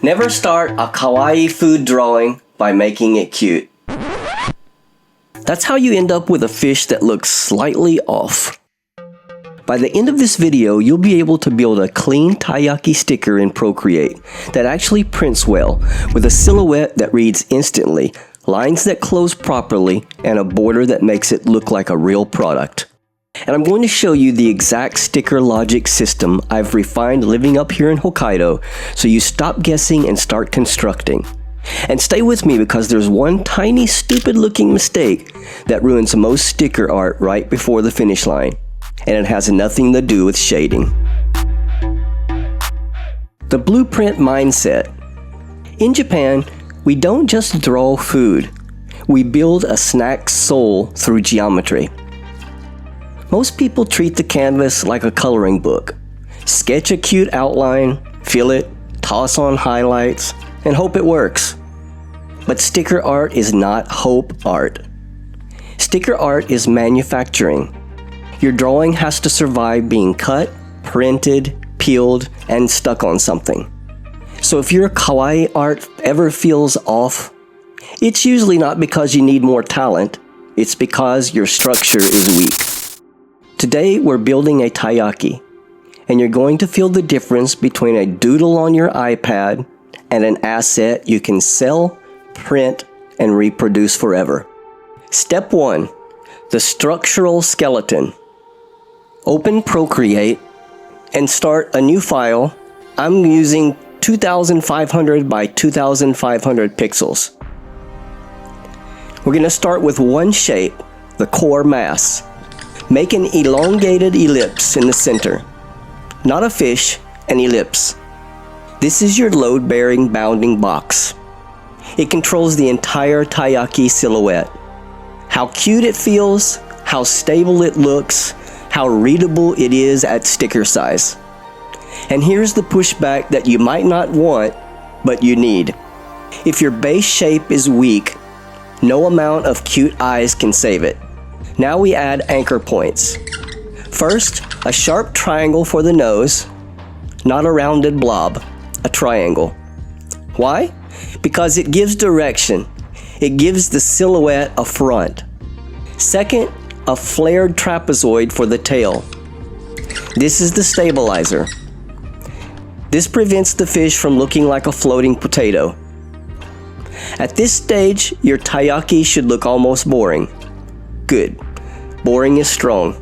Never start a kawaii food drawing by making it cute. That's how you end up with a fish that looks slightly off. By the end of this video, you'll be able to build a clean Taiyaki sticker in Procreate that actually prints well, with a silhouette that reads instantly, lines that close properly, and a border that makes it look like a real product. And I'm going to show you the exact sticker logic system I've refined living up here in Hokkaido, so you stop guessing and start constructing. And stay with me because there's one tiny stupid looking mistake that ruins most sticker art right before the finish line, and it has nothing to do with shading. The blueprint mindset. In Japan, we don't just draw food, we build a snack's soul through geometry. Most people treat the canvas like a coloring book. Sketch a cute outline, fill it, toss on highlights, and hope it works. But sticker art is not hope art. Sticker art is manufacturing. Your drawing has to survive being cut, printed, peeled, and stuck on something. So if your kawaii art ever feels off, it's usually not because you need more talent, it's because your structure is weak. Today we're building a taiyaki, and you're going to feel the difference between a doodle on your iPad and an asset you can sell, print, and reproduce forever. Step 1. The structural skeleton. Open Procreate and start a new file. I'm using 2500 by 2500 pixels. We're going to start with one shape, the core mass. Make an elongated ellipse in the center. Not a fish, an ellipse. This is your load-bearing bounding box. It controls the entire taiyaki silhouette. How cute it feels, how stable it looks, how readable it is at sticker size. And here's the pushback that you might not want, but you need. If your base shape is weak, no amount of cute eyes can save it. Now we add anchor points. First, a sharp triangle for the nose, not a rounded blob, a triangle. Why? Because it gives direction. It gives the silhouette a front. Second, a flared trapezoid for the tail. This is the stabilizer. This prevents the fish from looking like a floating potato. At this stage, your taiyaki should look almost boring. Good. Boring is strong.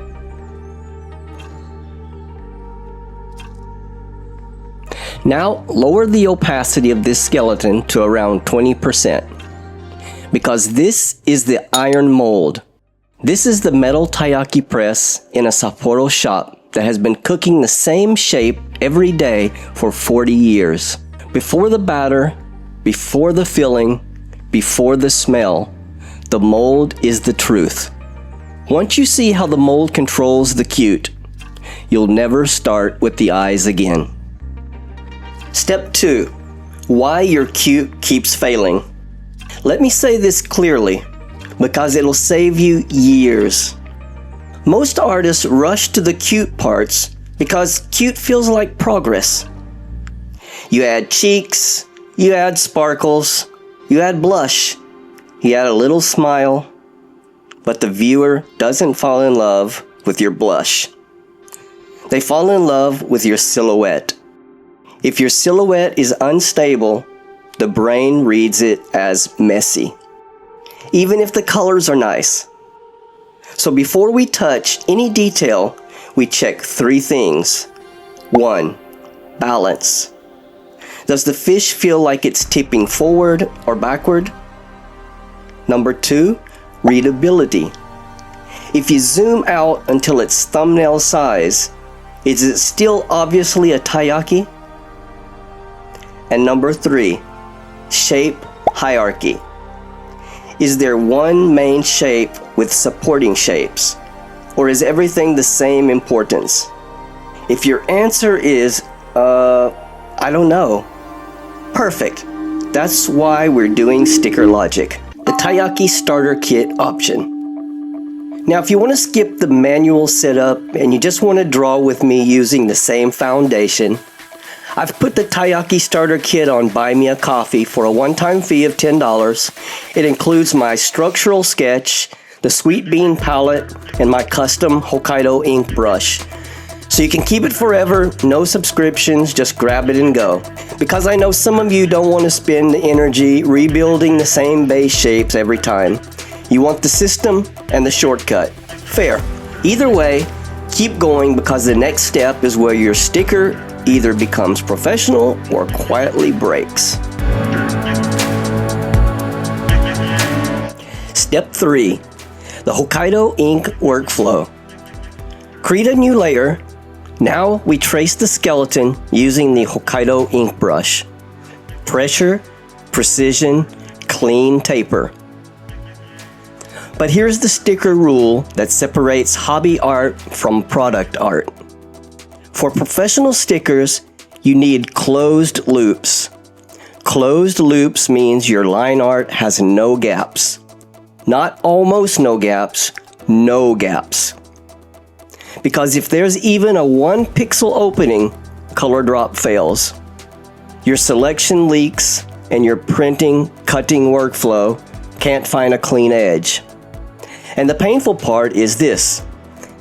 Now, lower the opacity of this skeleton to around 20%. Because this is the iron mold. This is the metal taiyaki press in a Sapporo shop that has been cooking the same shape every day for 40 years. Before the batter, before the filling, before the smell, the mold is the truth. Once you see how the mold controls the cute, you'll never start with the eyes again. Step 2. Why your cute keeps failing. Let me say this clearly, because it'll save you years. Most artists rush to the cute parts because cute feels like progress. You add cheeks, you add sparkles, you add blush, you add a little smile, but the viewer doesn't fall in love with your blush. They fall in love with your silhouette. If your silhouette is unstable, the brain reads it as messy, even if the colors are nice. So before we touch any detail, we check 3 things. 1. Balance. Does the fish feel like it's tipping forward or backward? Number 2. Readability. If you zoom out until it's thumbnail size, is it still obviously a taiyaki? And number 3. Shape hierarchy. Is there one main shape with supporting shapes? Or is everything the same importance? If your answer is, I don't know. Perfect. That's why we're doing sticker logic. The Taiyaki Starter Kit option. Now, if you want to skip the manual setup and you just want to draw with me using the same foundation, I've put the Taiyaki starter kit on Buy Me a Coffee for a one-time fee of $10. It includes my structural sketch, the sweet bean palette, and my custom Hokkaido ink brush. So you can keep it forever, no subscriptions, just grab it and go. Because I know some of you don't want to spend the energy rebuilding the same base shapes every time. You want the system and the shortcut. Fair. Either way, keep going because the next step is where your sticker either becomes professional or quietly breaks. Step 3. The Hokkaido ink workflow. Create a new layer. Now we trace the skeleton using the Hokkaido ink brush. Pressure, precision, clean taper. But here's the sticker rule that separates hobby art from product art. For professional stickers, you need closed loops. Closed loops means your line art has no gaps. Not almost no gaps, no gaps. Because if there's even a 1 pixel opening, color drop fails. Your selection leaks and your printing, cutting workflow can't find a clean edge. And the painful part is this: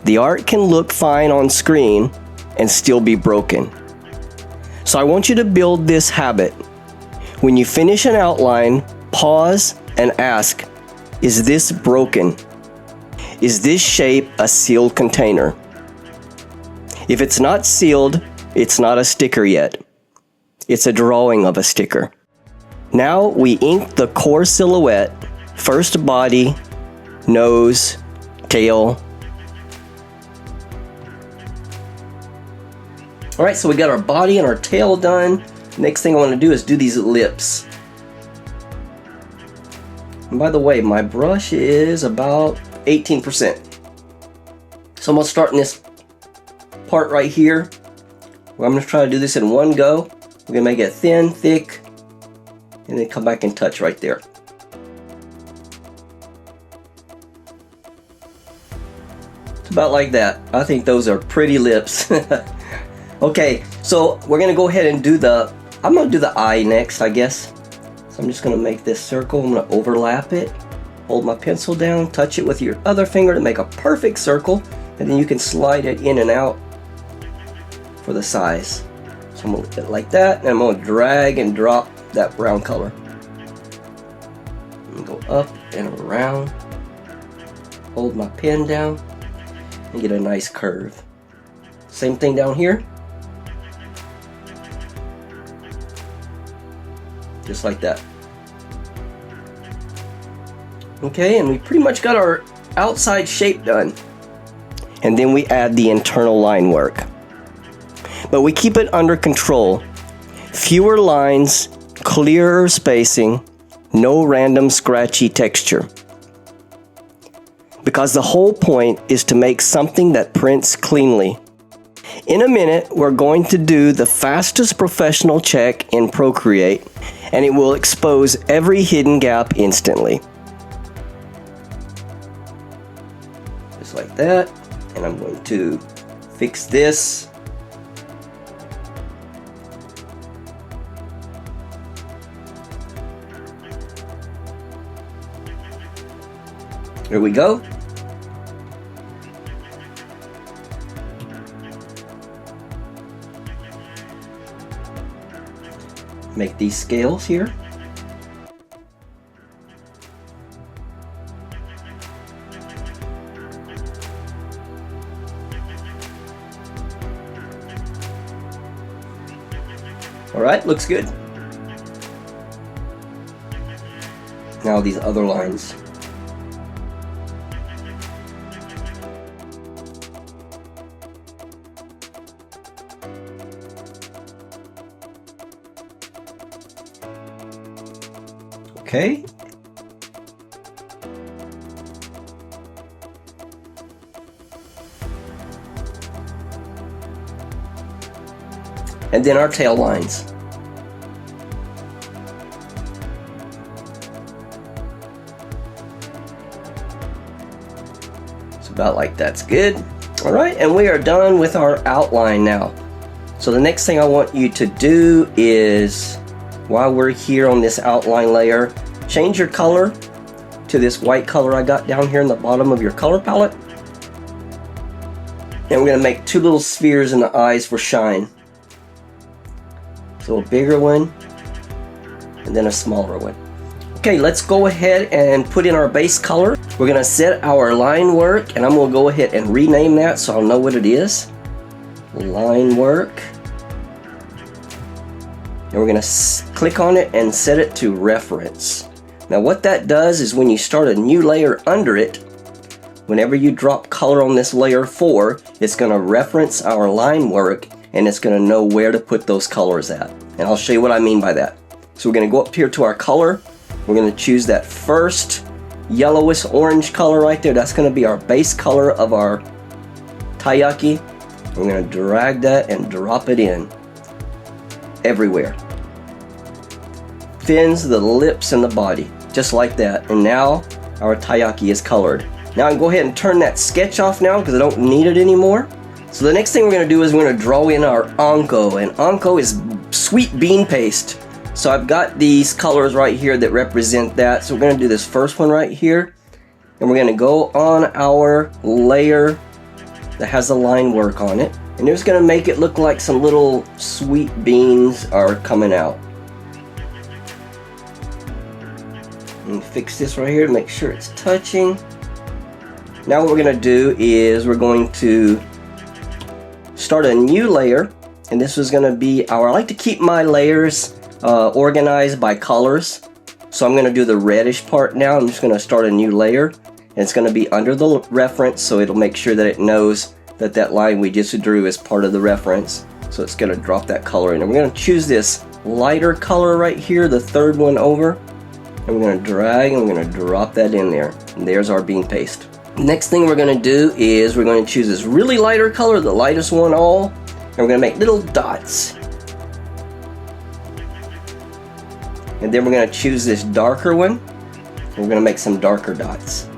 the art can look fine on screen and still be broken. So I want you to build this habit. When you finish an outline, pause and ask, is this broken? Is this shape a sealed container? If it's not sealed, it's not a sticker yet. It's a drawing of a sticker. Now we ink the core silhouette, first body, nose, tail. Alright, so we got our body and our tail done. Next thing I want to do is do these lips. And by the way, my brush is about 18%. So I'm going to start in this part right here, where I'm going to try to do this in one go. We're going to make it thin, thick, and then come back and touch right there. It's about like that. I think those are pretty lips. Okay, so we're going to go ahead and do I'm going to do the eye next, I guess. So I'm just going to make this circle. I'm going to overlap it, hold my pencil down, touch it with your other finger to make a perfect circle, and then you can slide it in and out for the size. So I'm going to do it like that, and I'm going to drag and drop that brown color. And go up and around, hold my pen down, and get a nice curve. Same thing down here. Just like that. Okay, and we pretty much got our outside shape done. And then we add the internal line work. But we keep it under control. Fewer lines, clearer spacing, no random scratchy texture. Because the whole point is to make something that prints cleanly. In a minute, we're going to do the fastest professional check in Procreate, and it will expose every hidden gap instantly. Just like that. And I'm going to fix this. There we go. Make these scales here. All right, looks good. Now these other lines. Okay. And then our tail lines. It's about like that's good. All right, and we are done with our outline now. So the next thing I want you to do is, while we're here on this outline layer, change your color to this white color I got down here in the bottom of your color palette. And we're going to make two little spheres in the eyes for shine. So a bigger one and then a smaller one. Okay, let's go ahead and put in our base color. We're going to set our line work, and I'm going to go ahead and rename that so I'll know what it is. Line work. And we're going to click on it and set it to reference. Now what that does is when you start a new layer under it, whenever you drop color on this layer 4, it's going to reference our line work and it's going to know where to put those colors at. And I'll show you what I mean by that. So we're going to go up here to our color. We're going to choose that first yellowish orange color right there. That's going to be our base color of our taiyaki. We're going to drag that and drop it in everywhere. Fins, the lips, and the body. Just like that. And now our taiyaki is colored. Now I can go ahead and turn that sketch off now because I don't need it anymore. So the next thing we're going to do is we're going to draw in our anko. And anko is sweet bean paste. So I've got these colors right here that represent that. So we're going to do this first one right here. And we're going to go on our layer that has a line work on it. And it's going to make it look like some little sweet beans are coming out. And fix this right here to make sure it's touching. Now what we're going to do is we're going to start a new layer. And this is going to be our, I like to keep my layers organized by colors. So I'm going to do the reddish part now. I'm just going to start a new layer. And it's going to be under the reference, so it'll make sure that it knows that that line we just drew is part of the reference. So it's going to drop that color in. And we're going to choose this lighter color right here, the third one over. And we're going to drag and we're going to drop that in there. And there's our bean paste. Next thing we're going to do is we're going to choose this really lighter color, the lightest one all. And we're going to make little dots. And then we're going to choose this darker one. And we're going to make some darker dots.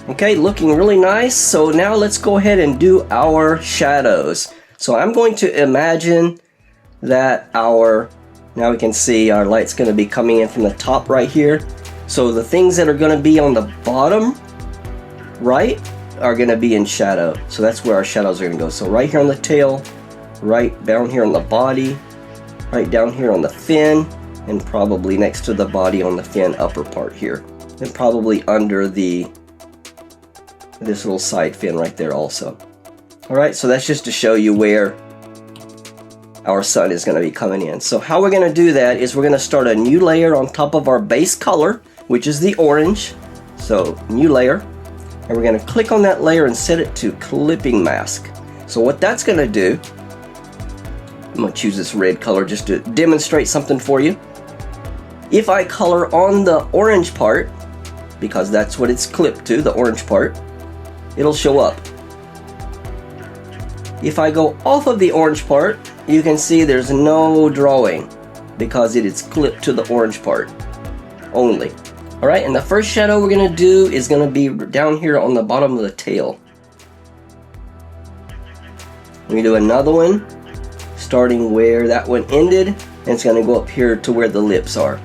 Okay, looking really nice. So now let's go ahead and do our shadows. So I'm going to imagine that now we can see our light's going to be coming in from the top right here. So the things that are going to be on the bottom right are going to be in shadow. So that's where our shadows are going to go. So right here on the tail, right down here on the body, right down here on the fin, and probably next to the body on the fin upper part here. And probably under this little side fin right there also. Alright, so that's just to show you where our sun is going to be coming in. So how we're going to do that is we're going to start a new layer on top of our base color, which is the orange. So new layer, and we're going to click on that layer and set it to clipping mask. So what that's going to do, I'm going to choose this red color just to demonstrate something for you. If I color on the orange part, because that's what it's clipped to, the orange part, it'll show up. If I go off of the orange part, you can see there's no drawing because it is clipped to the orange part only. Alright, and the first shadow we're going to do is going to be down here on the bottom of the tail. We're going to do another one starting where that one ended, and it's going to go up here to where the lips are.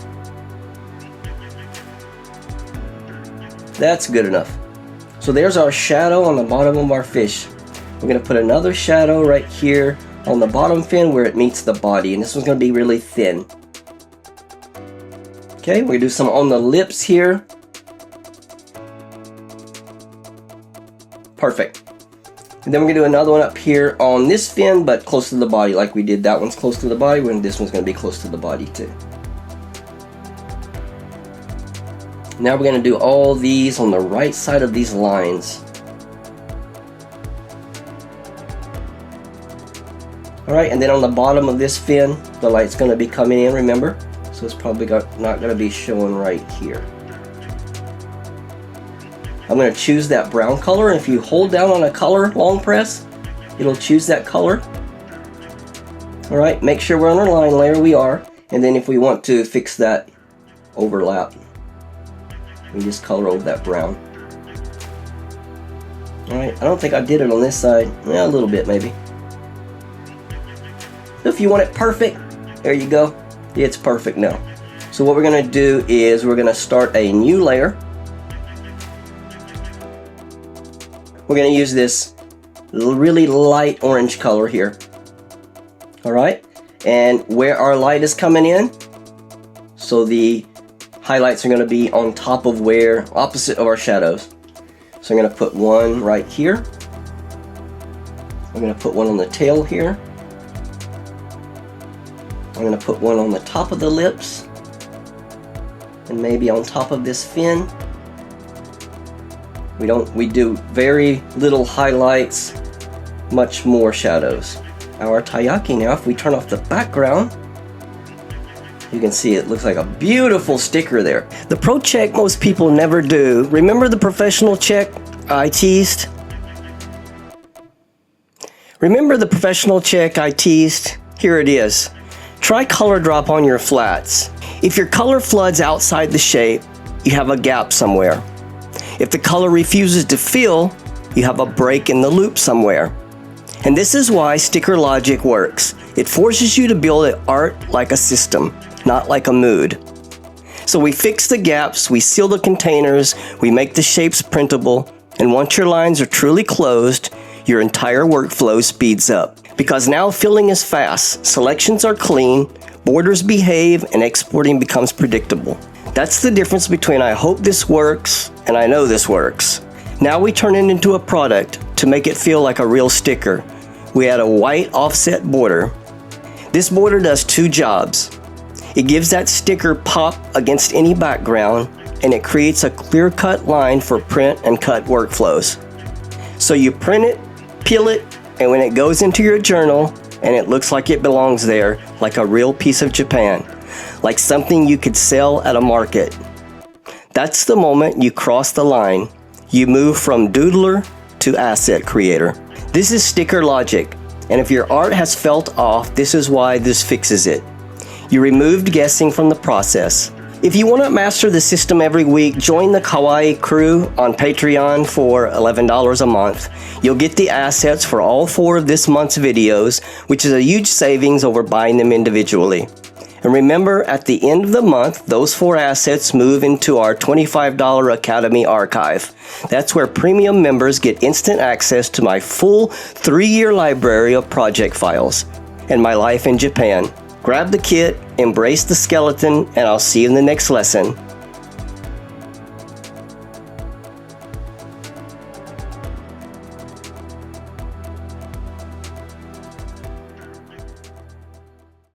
That's good enough. So there's our shadow on the bottom of our fish. We're going to put another shadow right here on the bottom fin where it meets the body, and this one's going to be really thin. Okay, we're going to do some on the lips here. Perfect. And then we're going to do another one up here on this fin, but close to the body like we did. That one's close to the body, and this one's going to be close to the body too. Now we're going to do all these on the right side of these lines. Alright, and then on the bottom of this fin, the light's going to be coming in, remember? So it's probably not going to be showing right here. I'm going to choose that brown color, and if you hold down on a color long press, it'll choose that color. Alright, make sure we're on our line layer, we are. And then if we want to fix that overlap, we just color over that brown. Alright, I don't think I did it on this side. Yeah, a little bit maybe. If you want it perfect, there you go. It's perfect now. So what we're going to do is we're going to start a new layer. We're going to use this really light orange color here. Alright, and where our light is coming in, so the highlights are going to be on top of where, opposite of our shadows. So I'm going to put one right here. I'm going to put one on the tail here. I'm going to put one on the top of the lips. And maybe on top of this fin. We do very little highlights, much more shadows. Our Taiyaki now, if we turn off the background, you can see it looks like a beautiful sticker there. The pro check most people never do. Remember the professional check I teased? Remember the professional check I teased? Here it is. Try color drop on your flats. If your color floods outside the shape, you have a gap somewhere. If the color refuses to fill, you have a break in the loop somewhere. And this is why sticker logic works. It forces you to build art like a system, not like a mood. So we fix the gaps, we seal the containers, we make the shapes printable, and once your lines are truly closed, your entire workflow speeds up. Because now filling is fast, selections are clean, borders behave, and exporting becomes predictable. That's the difference between I hope this works and I know this works. Now we turn it into a product to make it feel like a real sticker. We add a white offset border. This border does two jobs. It gives that sticker pop against any background, and it creates a clear-cut line for print and cut workflows. So you print it, peel it, and when it goes into your journal, and it looks like it belongs there, like a real piece of Japan, like something you could sell at a market. That's the moment you cross the line. You move from doodler to asset creator. This is sticker logic, and if your art has felt off, this is why this fixes it. You removed guessing from the process. If you want to master the system every week, join the Kawaii Krew on Patreon for $11 a month. You'll get the assets for all 4 of this month's videos, which is a huge savings over buying them individually. And remember, at the end of the month, those 4 assets move into our $25 Academy archive. That's where premium members get instant access to my full 3-year library of project files and my life in Japan. Grab the kit, embrace the skeleton, and I'll see you in the next lesson.